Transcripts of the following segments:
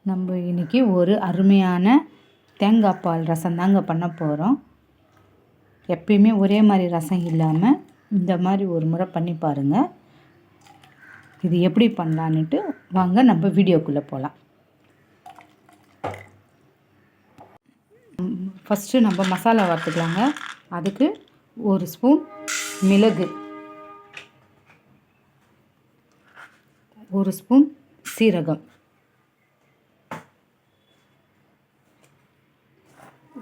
நம்ம இன்றைக்கி ஒரு அருமையான தேங்காய் பால் ரசம் தாங்க பண்ண போகிறோம். எப்பயுமே ஒரே மாதிரி ரசம் இல்லாமல் இந்த மாதிரி ஒரு முறை பண்ணி பாருங்கள். இது எப்படி பண்ணலான்ட்டு வாங்க நம்ம வீடியோக்குள்ளே போகலாம். ஃபஸ்ட்டு நம்ம மசாலா வறுத்துக்கலாங்க. அதுக்கு ஒரு ஸ்பூன் மிளகு, ஒரு ஸ்பூன் சீரகம்,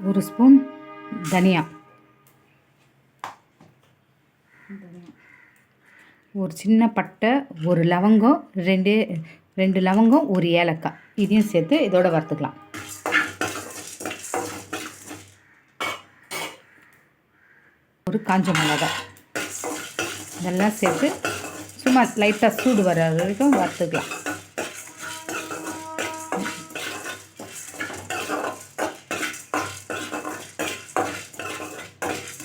ஒரு ஸ்பூன் தனியா, ஒரு சின்ன பட்டை, ஒரு லவங்கம், ரெண்டு லவங்கம், ஒரு ஏலக்காய், இதையும் சேர்த்து இதோட வறுத்துக்கலாம். ஒரு காஞ்ச மிளகாய், இதெல்லாம் சேர்த்து சும்மா லைட்டாக சூடு வர வரைக்கும் வறுத்துக்கலாம்.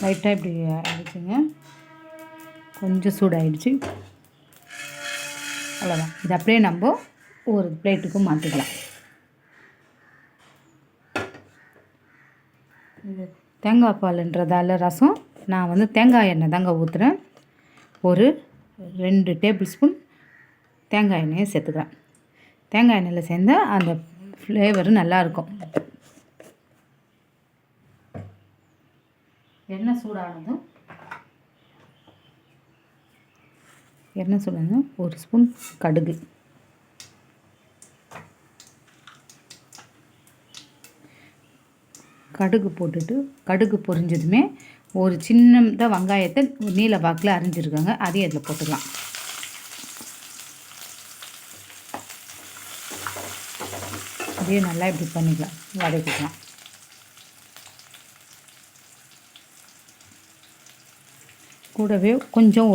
லைட்டாக இப்படி ஆகிடுச்சுங்க, கொஞ்சம் சூடாகிடுச்சு, அவ்வளோதான். இது அப்படியே நம்ம ஒரு பிளேட்டுக்கு மாற்றிக்கலாம். இது தேங்காய் பாலுன்றதால ரசம் நான் தேங்காய் எண்ணெய் தாங்க ஊற்றுறேன். ஒரு 2 டேபிள் ஸ்பூன் தேங்காய் எண்ணெயை சேர்த்துக்கிறேன். தேங்காய் எண்ணெயில் சேர்ந்தால் அந்த ஃப்ளேவரு நல்லாயிருக்கும். எண்ணெய் சூடானதும் ஒரு ஸ்பூன் கடுகு, போட்டுட்டு கடுகு பொரிஞ்சதுமே ஒரு சின்னதாக வெங்காயத்தை நீல வாக்கில் அரிஞ்சிருக்காங்க, அதையும் அதில் போட்டுக்கலாம். அதையும் நல்லா இப்படி பண்ணிக்கலாம், வதக்கிக்கலாம். கூடவே கொஞ்சம்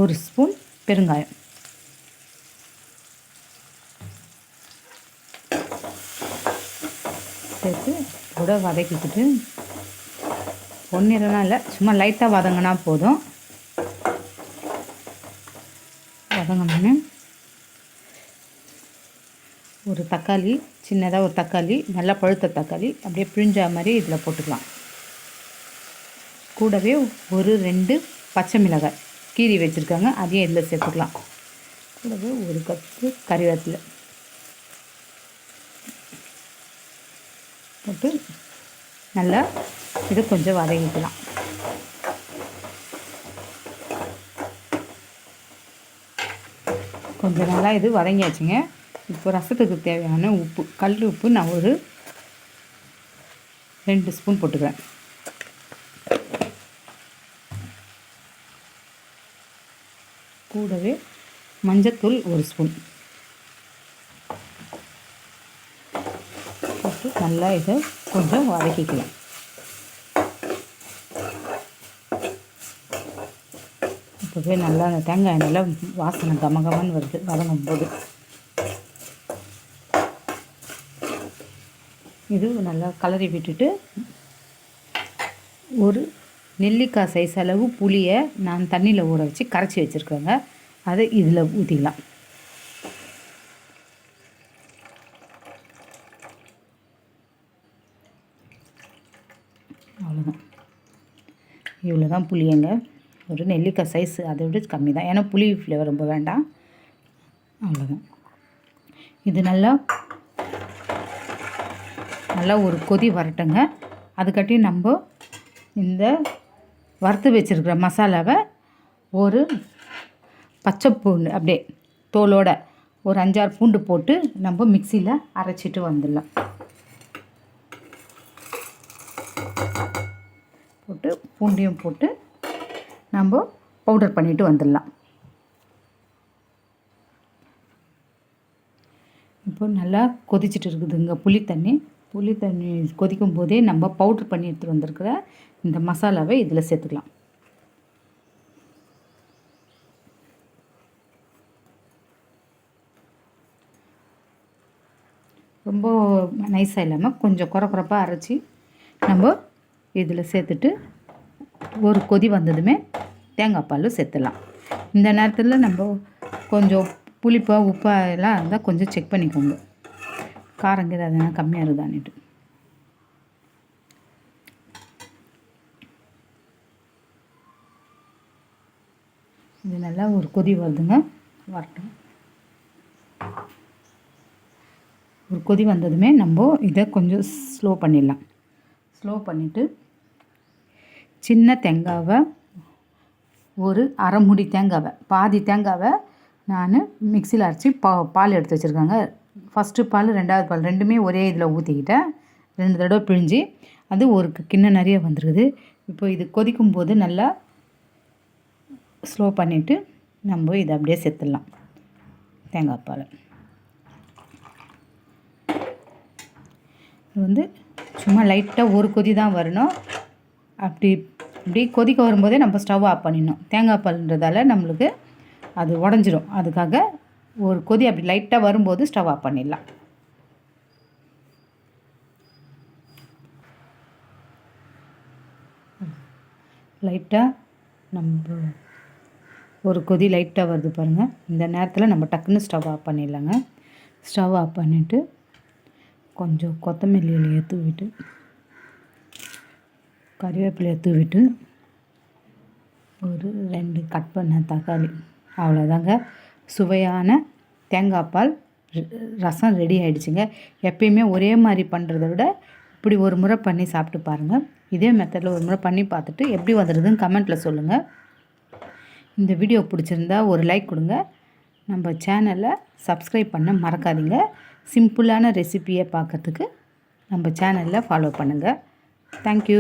ஒரு ஸ்பூன் பெருங்காயம், சேர்த்து கூட வதக்கிக்கிட்டு, பொன்னிறம்லாம் இல்லை, சும்மா லைட்டாக வதங்கினா போதும். வதங்கினோன்னு ஒரு தக்காளி, சின்னதாக ஒரு தக்காளி, நல்லா பழுத்த தக்காளி அப்படியே பிழிஞ்சா மாதிரி இதில் போட்டுக்கலாம். கூடவே ஒரு 2 பச்சை மிளகாய் கீரி வச்சுருக்காங்க, அதையும் இதில் சேர்த்துக்கலாம். கூடவே ஒரு கப்பு கறிவேப்பிலை போட்டு நல்லா இது கொஞ்சம் வதக்கிக்கலாம். கொஞ்சம் நல்லா இது வதங்கியாச்சுங்க. இப்போ ரசத்துக்கு தேவையான உப்பு, கல் உப்பு நான் ஒரு 2 ஸ்பூன் போட்டுக்கிறேன். கூடவே மஞ்சத்தூள் 1 ஸ்பூன் போட்டு நல்லா இதை கொஞ்சம் வதக்கிக்கலாம். இப்போவே நல்லா அந்த தேங்காய் எண்ணெயில் வாசனை கமகமன்னு வருது வதங்கும் போது. இது நல்லா கலரி விட்டுட்டு ஒரு நெல்லிக்காய் சைஸ் அளவு புளியை நான் தண்ணியில் ஊற வச்சு கரைச்சி வச்சுருக்கேங்க, அதை இதில் ஊற்றிக்கலாம். அவ்வளோதான், இவ்வளோ தான் புளியங்க. ஒரு நெல்லிக்காய் சைஸு, அதை விட கம்மி தான், ஏன்னா புளி ஃப்ளேவர் ரொம்ப வேண்டாம். அவ்வளோதான். இது நல்லா ஒரு கொதி வரட்டுங்க. அதுக்காட்டி நம்ம இந்த வறுத்து வச்சுருக்கிற மசாலாவை ஒரு பச்சை பூண்டு அப்படியே தோலோட ஒரு 5-6 பூண்டு போட்டு நம்ம மிக்சியில் அரைச்சிட்டு வந்துடலாம். போட்டு பூண்டையும் போட்டு நம்ம பவுடர் பண்ணிவிட்டு வந்துடலாம். இப்போ நல்லா கொதிச்சுட்டு இருக்குதுங்க புளி தண்ணி கொதிக்கும் போதே நம்ம பவுட்ரு பண்ணி எடுத்துகிட்டு வந்திருக்கிற இந்த மசாலாவை இதில் சேர்த்துக்கலாம். ரொம்ப நைஸாக இல்லாமல் கொஞ்சம் குறப்பாக அரைச்சி நம்ம இதில் சேர்த்துட்டு ஒரு கொதி வந்ததுமே தேங்காய் பால் சேர்த்துடலாம். இந்த நேரத்தில் நம்ம கொஞ்சம் புளிப்பாக உப்பாக எல்லாம் இருந்தால் கொஞ்சம் செக் பண்ணிக்கோங்க. காரங்கிறது அதனால் கம்மியாக இருக்குதான்னுட்டு. இது நல்லா ஒரு கொதி வருதுங்க, வரட்டும். ஒரு கொதி வந்ததுமே நம்ம இதை கொஞ்சம் ஸ்லோ பண்ணிடலாம். ஸ்லோ பண்ணிவிட்டு சின்ன தேங்காவை ஒரு அரை மூடி தேங்காவை, பாதி தேங்காவை நான் மிக்சியில் அரைச்சி பால் எடுத்து வச்சுருக்காங்க. ஃபஸ்ட்டு பால், ரெண்டாவது பால் ரெண்டுமே ஒரே இதில் ஊற்றிக்கிட்டேன். 2 தடவை பிழிஞ்சு அது ஒரு கிண்ணம் நிறைய வந்துருக்குது. இப்போ இது கொதிக்கும் போது நல்லா ஸ்லோ பண்ணிவிட்டு நம்ம இதை அப்படியே சேர்த்துடலாம். தேங்காய் பால் இது சும்மா லைட்டாக ஒரு கொதி தான் வரணும். அப்படி கொதிக்க வரும்போதே நம்ம ஸ்டவ் ஆஃப் பண்ணிடணும். தேங்காய் பால்ன்றதால நம்மளுக்கு அது உடஞ்சிரும். அதுக்காக ஒரு கொதி அப்படி லைட்டாக வரும்போது ஸ்டவ் ஆஃப் பண்ணிடலாம். லைட்டாக நம்ம ஒரு கொதி லைட்டாக வருது பாருங்கள். இந்த நேரத்தில் நம்ம டக்குன்னு ஸ்டவ் ஆஃப் பண்ணிடலாங்க. ஸ்டவ் ஆஃப் பண்ணிவிட்டு கொஞ்சம் கொத்தமல்லி இலையை தூவிட்டு, கறிவேப்பிலையை தூவிட்டு, ஒரு 2 கட் பண்ண தக்காளி, அவ்வளோதாங்க. சுவையான தேங்காய் பால் ரசம் ரெடி ஆகிடுச்சுங்க. எப்பயுமே ஒரே மாதிரி பண்ணுறத விட இப்படி ஒரு முறை பண்ணி சாப்பிட்டு பாருங்கள். இதே மெத்தடில் ஒரு முறை பண்ணி பார்த்துட்டு எப்படி வந்துடுதுன்னு கமெண்ட்டில் சொல்லுங்கள். இந்த வீடியோ பிடிச்சிருந்தா ஒரு லைக் கொடுங்க. நம்ம சேனலை சப்ஸ்கிரைப் பண்ண மறக்காதீங்க. சிம்பிளான ரெசிபியை பார்க்குறதுக்கு நம்ம சேனலில் ஃபாலோ பண்ணுங்கள். தேங்க்யூ.